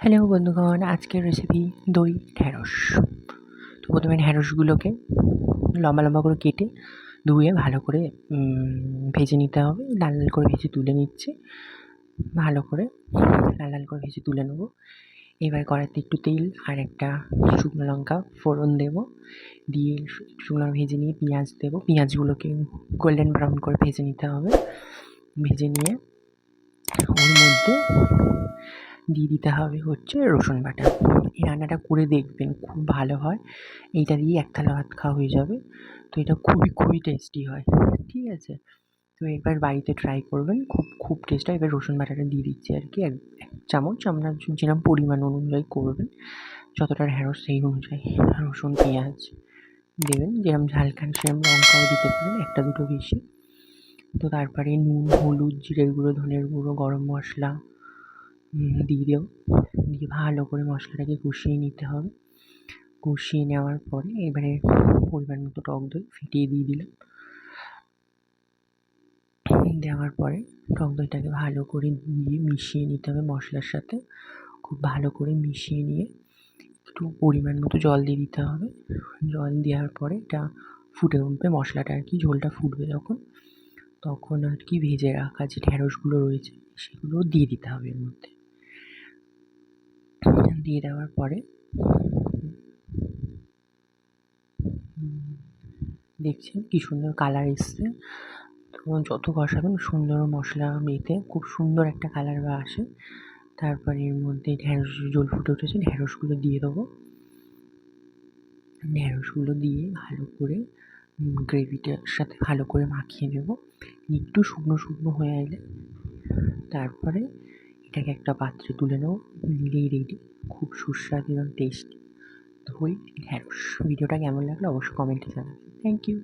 Hello বন্ধুগণ, আজকের recipe দই ঢ্যাঁড়স। তো প্রথমে ঢ্যাঁড়সগুলোকে লম্বা লম্বা করে কেটে ধুয়ে ভালো করে ভেজে নিতে হবে। লাল লাল করে ভেজে তুলে নিচ্ছি। ভালো করে লাল লাল করে ভেজে তুলে নেবো। এবার কড়াইতে একটু তেল আর একটা শুকনো লঙ্কা ফোড়ন দেবো। দিয়ে শুকনো ভেজে নিয়ে পেঁয়াজ দেবো। পেঁয়াজগুলোকে গোল্ডেন ব্রাউন করে ভেজে নিতে হবে। ভেজে নিয়ে ওর মধ্যে দিয়ে দিতে হবে হচ্ছে রসুন বাটা। এই রান্নাটা করে দেখবেন, খুব ভালো হয়। এইটা দিয়েই এক থালা ভাত খাওয়া হয়ে যাবে। তো এটা খুবই টেস্টি হয়। ঠিক আছে? তো এবার বাড়িতে ট্রাই করবেন, খুব টেস্ট হয়। এবার রসুন বাটাটা দিয়ে দিচ্ছি আর কি এক চামচ। আপনার যেরকম পরিমাণ অনুযায়ী করবেন, যতটা ঢ্যাঁড়স সেই অনুযায়ী রসুন পেঁয়াজ দেবেন। যেরকম ঝাল খান সেরকম লঙ্কাও দিতে পারেন, একটা দুটো বেশি। তো তারপরে নুন, হলুদ, জিরের গুঁড়ো, ধনের গুঁড়ো, গরম মশলা দিয়ে দেবো। দিয়ে ভালো করে মশলাটাকে কষিয়ে নিতে হবে। কষিয়ে নেওয়ার পরে এবারে পরিমাণ মতো টক দই ফেটিয়ে দিয়ে দিলাম। দেওয়ার পরে টক দইটাকে ভালো করে দিয়ে মিশিয়ে নিতে হবে মশলার সাথে। খুব ভালো করে মিশিয়ে নিয়ে একটু পরিমাণ মতো জল দিয়ে দিতে হবে। জল দেওয়ার পরে এটা ফুটে উঠবে, মশলাটা আর কি। ঝোলটা ফুটবে তখন আর কি ভেজে রাখা যে ঢ্যাঁড়সগুলো রয়েছে সেগুলো দিয়ে দিতে হবে এর মধ্যে। দিয়ে দেওয়ার পরে দেখছেন কি সুন্দর কালার এসছে। তো যত কষাবেন সুন্দর মশলা মেখে খুব সুন্দর একটা কালার আসে। তারপরে এর মধ্যে ঢ্যাঁড়স জল ফুটে উঠেছে, ঢ্যাঁড়সগুলো দিয়ে দেবো। ঢ্যাঁড়সগুলো দিয়ে ভালো করে গ্রেভিটার সাথে ভালো করে মাখিয়ে নেব। একটু শুকনো হয়ে এলে তারপরে এটাকে একটা পাত্রে তুলে নেব। নিলেই রেডি খুব সুস্বাদু এবং টেস্টি দই ঢ্যাঁড়স। ভিডিওটা কেমন লাগলো অবশ্যই কমেন্টে জানাবেন। Thank you.